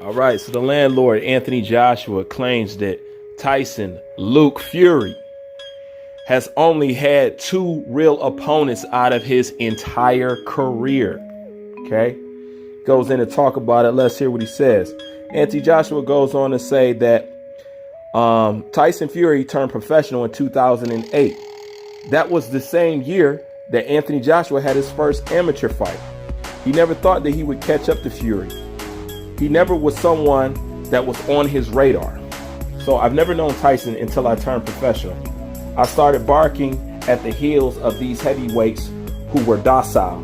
All right, so the landlord, Anthony Joshua, claims that Tyson Luke Fury has only had 2 real opponents out of his entire career. Okay, goes in to talk about it. Let's hear what he says. Anthony Joshua goes on to say that Tyson Fury turned professional in 2008. That was the same year that Anthony Joshua had his first amateur fight. He never thought that he would catch up to Fury. He never was someone that was on his radar. So I've never known Tyson until I turned professional. I started barking at the heels of these heavyweights who were docile.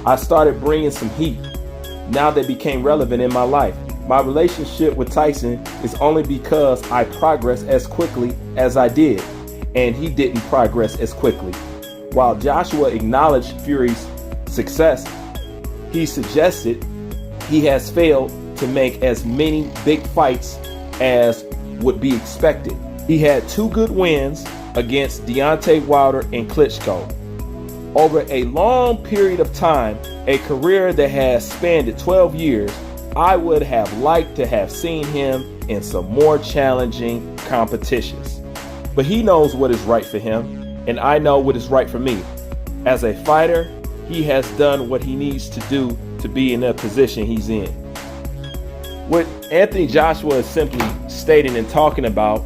I started bringing some heat. Now they became relevant in my life. My relationship with Tyson is only because I progressed as quickly as I did, and he didn't progress as quickly. While Joshua acknowledged Fury's success, he suggested he has failed to make as many big fights as would be expected. He had 2 good wins against Deontay Wilder and Klitschko. Over a long period of time, a career that has spanned 12 years, I would have liked to have seen him in some more challenging competitions. But he knows what is right for him, and I know what is right for me. As a fighter, he has done what he needs to do to be in the position he's in. What Anthony Joshua is simply stating and talking about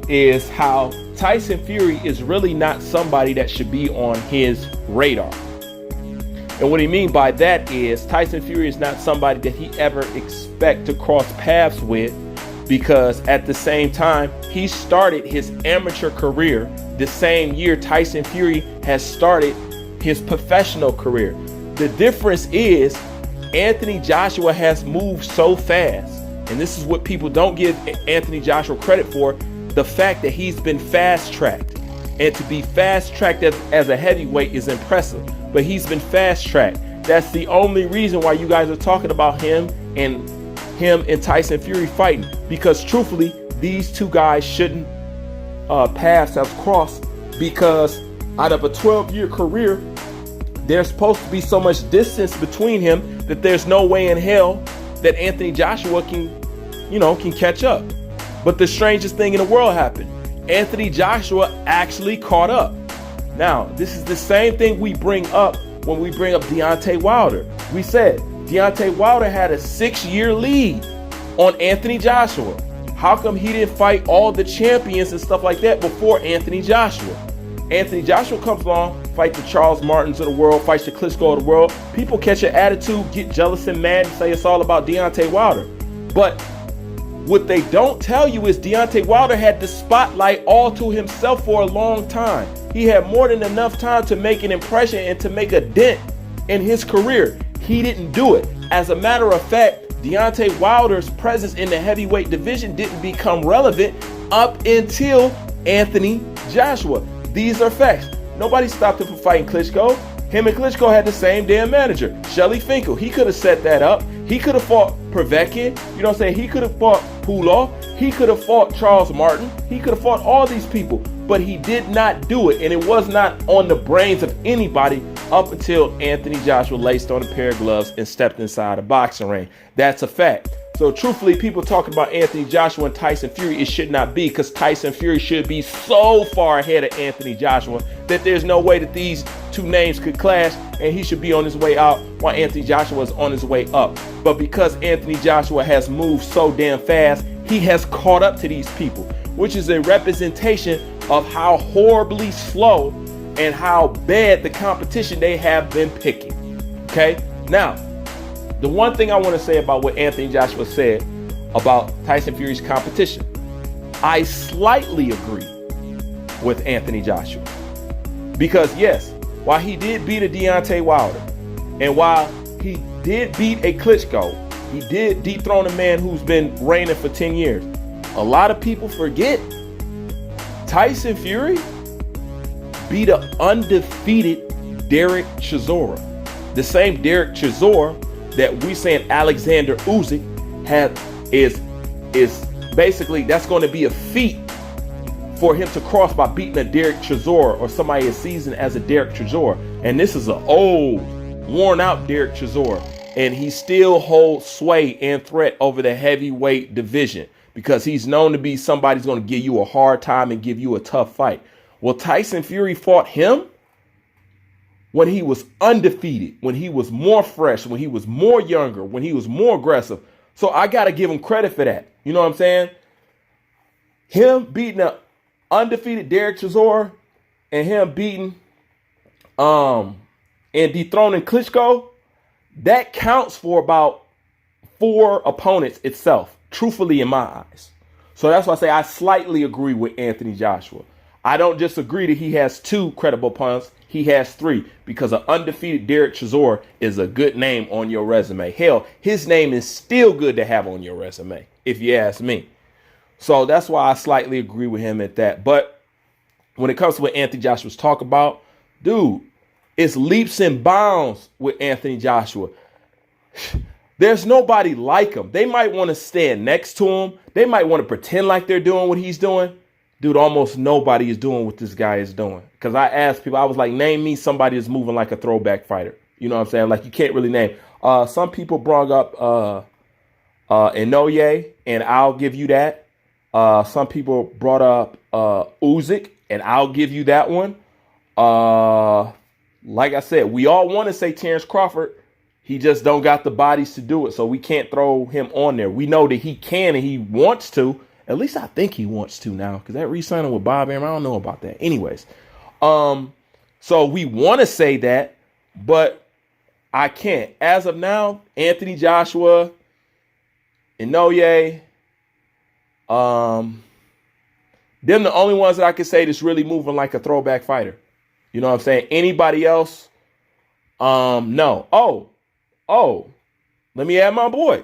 is how Tyson Fury is really not somebody that should be on his radar. And what he means by that is Tyson Fury is not somebody that he ever expect to cross paths with, because at the same time, he started his amateur career the same year Tyson Fury has started his professional career. The difference is Anthony Joshua has moved so fast, and this is what people don't give Anthony Joshua credit for, the fact that he's been fast-tracked. And to be fast-tracked as a heavyweight is impressive, but he's been fast-tracked. That's the only reason why you guys are talking about him and Tyson Fury fighting, because truthfully, these 2 guys shouldn't paths have crossed, because out of a 12-year career, there's supposed to be so much distance between him that there's no way in hell that Anthony Joshua can catch up. But the strangest thing in the world happened. Anthony Joshua actually caught up. Now, this is the same thing we bring up when we bring up Deontay Wilder. We said Deontay Wilder had a 6-year lead on Anthony Joshua. How come he didn't fight all the champions and stuff like that before Anthony Joshua? Anthony Joshua comes along, fights the Charles Martins of the world, fights the Klitschko of the world. People catch an attitude, get jealous and mad, and say it's all about Deontay Wilder. But what they don't tell you is Deontay Wilder had the spotlight all to himself for a long time. He had more than enough time to make an impression and to make a dent in his career. He didn't do it. As a matter of fact, Deontay Wilder's presence in the heavyweight division didn't become relevant up until Anthony Joshua. These are facts. Nobody stopped him from fighting Klitschko. Him and Klitschko had the same damn manager, Shelly Finkel. He could have set that up. He could have fought Povetkin. You know what I'm saying? He could have fought Pulov. He could have fought Charles Martin. He could have fought all these people, but he did not do it. And it was not on the brains of anybody up until Anthony Joshua laced on a pair of gloves and stepped inside a boxing ring. That's a fact. So truthfully, people talking about Anthony Joshua and Tyson Fury, it should not be, because Tyson Fury should be so far ahead of Anthony Joshua that there's no way that these 2 names could clash, and he should be on his way out while Anthony Joshua is on his way up. But because Anthony Joshua has moved so damn fast, he has caught up to these people, which is a representation of how horribly slow and how bad the competition they have been picking. Okay, now, the one thing I want to say about what Anthony Joshua said about Tyson Fury's competition, I slightly agree with Anthony Joshua. Because yes, while he did beat a Deontay Wilder, and while he did beat a Klitschko, he did dethrone a man who's been reigning for 10 years. A lot of people forget Tyson Fury beat an undefeated Derek Chisora. The same Derek Chisora that we saying Alexander Usyk is basically, that's going to be a feat for him to cross by beating a Derek Chisora or somebody as seasoned as a Derek Chisora. And this is an old, worn out Derek Chisora. and he still holds sway and threat over the heavyweight division because he's known to be somebody who's going to give you a hard time and give you a tough fight. Well, Tyson Fury fought him when he was undefeated, when he was more fresh, when he was more younger, when he was more aggressive. So I got to give him credit for that. You know what I'm saying? Him beating an undefeated Derek Chisora and him beating and dethroning Klitschko, that counts for about 4 opponents itself, truthfully in my eyes. So that's why I say I slightly agree with Anthony Joshua. I don't disagree that he has 2 credible opponents. He has 3 because an undefeated Derek Chisora is a good name on your resume. Hell, his name is still good to have on your resume, if you ask me. So that's why I slightly agree with him at that. But when it comes to what Anthony Joshua's talk about, dude, it's leaps and bounds with Anthony Joshua. There's nobody like him. They might want to stand next to him. They might want to pretend like they're doing what he's doing. Dude, almost nobody is doing what this guy is doing. Because I asked people, I was like, name me somebody that's moving like a throwback fighter. You know what I'm saying? Like, you can't really name. Some people brought up Inoue, and I'll give you that. Some people brought up Usyk, and I'll give you that one. Like I said, we all want to say Terrence Crawford. He just don't got the bodies to do it, so we can't throw him on there. We know that he can and he wants to. At least I think he wants to now, because that re-signing with Bob Arum, I don't know about that. Anyways, so we want to say that, but I can't. As of now, Anthony Joshua, Inoue, them the only ones that I can say that's really moving like a throwback fighter. You know what I'm saying? Anybody else? No. Oh, let me add my boy.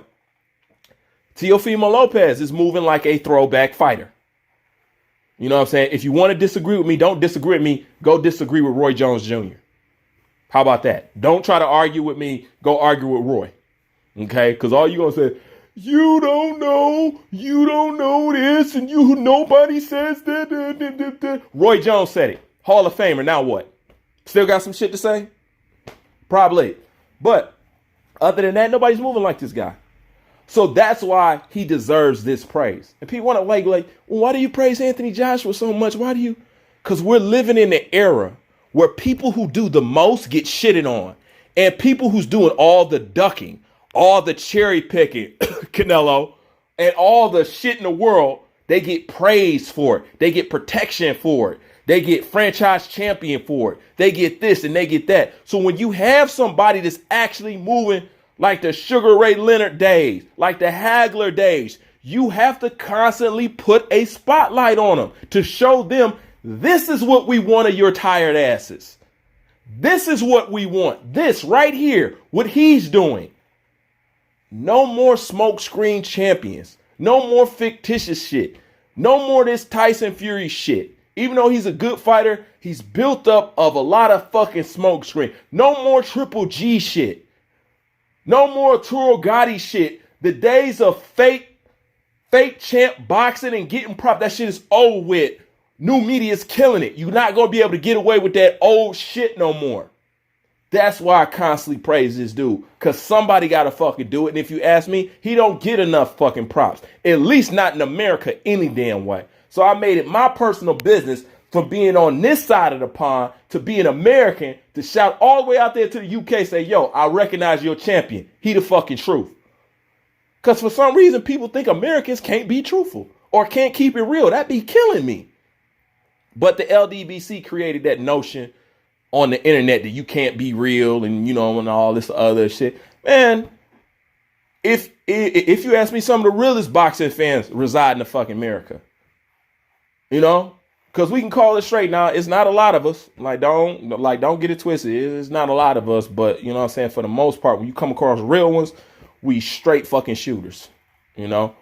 Teofimo Lopez is moving like a throwback fighter. You know what I'm saying? If you want to disagree with me, don't disagree with me. Go disagree with Roy Jones Jr. How about that? Don't try to argue with me. Go argue with Roy. Okay? Because all you're going to say, you don't know this, and nobody says that. Roy Jones said it. Hall of Famer. Now what? Still got some shit to say? Probably. But other than that, nobody's moving like this guy. So that's why he deserves this praise. And people want to like, well, why do you praise Anthony Joshua so much? Why do you? Because we're living in an era where people who do the most get shitted on. And people who's doing all the ducking, all the cherry picking, Canelo, and all the shit in the world, they get praised for it. They get protection for it. They get franchise champion for it. They get this and they get that. So when you have somebody that's actually moving like the Sugar Ray Leonard days, like the Hagler days, you have to constantly put a spotlight on them to show them this is what we want of your tired asses. This is what we want. This right here, what he's doing. No more smokescreen champions. No more fictitious shit. No more this Tyson Fury shit. Even though he's a good fighter, he's built up of a lot of fucking smokescreen. No more Triple G shit. No more Arturo Gotti shit. The days of fake champ boxing and getting prop, that shit is over with. New media is killing it. You're not going to be able to get away with that old shit no more. That's why I constantly praise this dude. Because somebody got to fucking do it. And if you ask me, he don't get enough fucking props. At least not in America any damn way. So I made it my personal business from being on this side of the pond to being American to shout all the way out there to the UK, say, yo, I recognize your champion. He the fucking truth. Because for some reason, people think Americans can't be truthful or can't keep it real. That'd be killing me. But the LDBC created that notion on the internet that you can't be real and, you know, and all this other shit. Man, if you ask me, some of the realest boxing fans reside in the fucking America. You know, because we can call it straight now. It's not a lot of us. Don't get it twisted. It's not a lot of us. But, you know what I'm saying? For the most part, when you come across real ones, we straight fucking shooters, you know.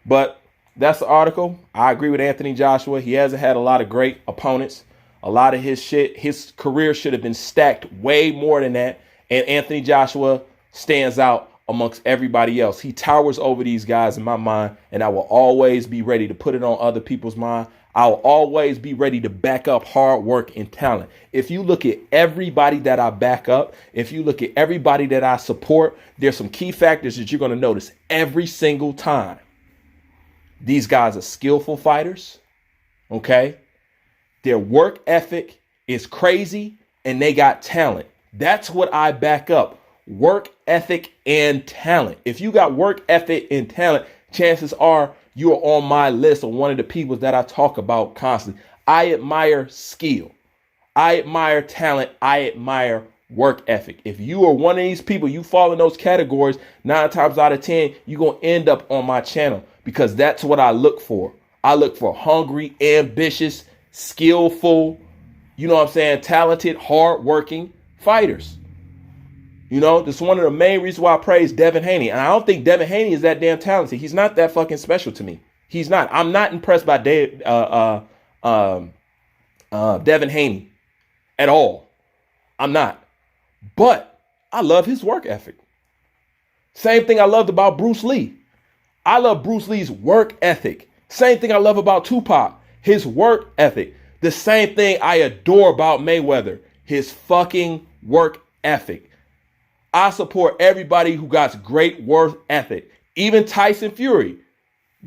But that's the article. I agree with Anthony Joshua. He hasn't had a lot of great opponents. A lot of his career should have been stacked way more than that. And Anthony Joshua stands out amongst everybody else. He towers over these guys in my mind, and I will always be ready to put it on other people's mind. I'll always be ready to back up hard work and talent. If you look at everybody that I back up, if you look at everybody that I support, there's some key factors that you're going to notice every single time. These guys are skillful fighters. Okay. Their work ethic is crazy and they got talent. That's what I back up. Work ethic and talent. If you got work ethic and talent, chances are you are on my list of one of the people that I talk about constantly. I admire skill. I admire talent. I admire work ethic. If you are one of these people, you fall in those categories, 9 times out of 10, you're going to end up on my channel because that's what I look for. I look for hungry, ambitious, skillful, you know what I'm saying, talented, hardworking fighters. You know, that's one of the main reasons why I praise Devin Haney. And I don't think Devin Haney is that damn talented. He's not that fucking special to me. He's not. I'm not impressed by Devin Haney at all. I'm not. But I love his work ethic. Same thing I loved about Bruce Lee. I love Bruce Lee's work ethic. Same thing I love about Tupac, his work ethic. The same thing I adore about Mayweather, his fucking work ethic. I support everybody who got great work ethic. Even Tyson Fury,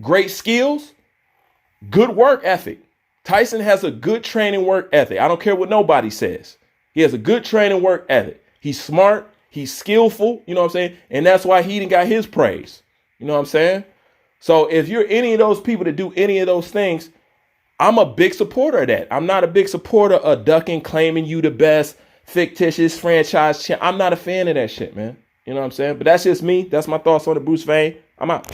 great skills, good work ethic. Tyson has a good training work ethic. I don't care what nobody says. He has a good training work ethic. He's smart. He's skillful. You know what I'm saying? And that's why he didn't got his praise. You know what I'm saying? So if you're any of those people that do any of those things, I'm a big supporter of that. I'm not a big supporter of ducking, claiming you the best, fictitious franchise champ. I'm not a fan of that shit, man. You know what I'm saying? But that's just me. That's my thoughts on the Bruce Vane. I'm out.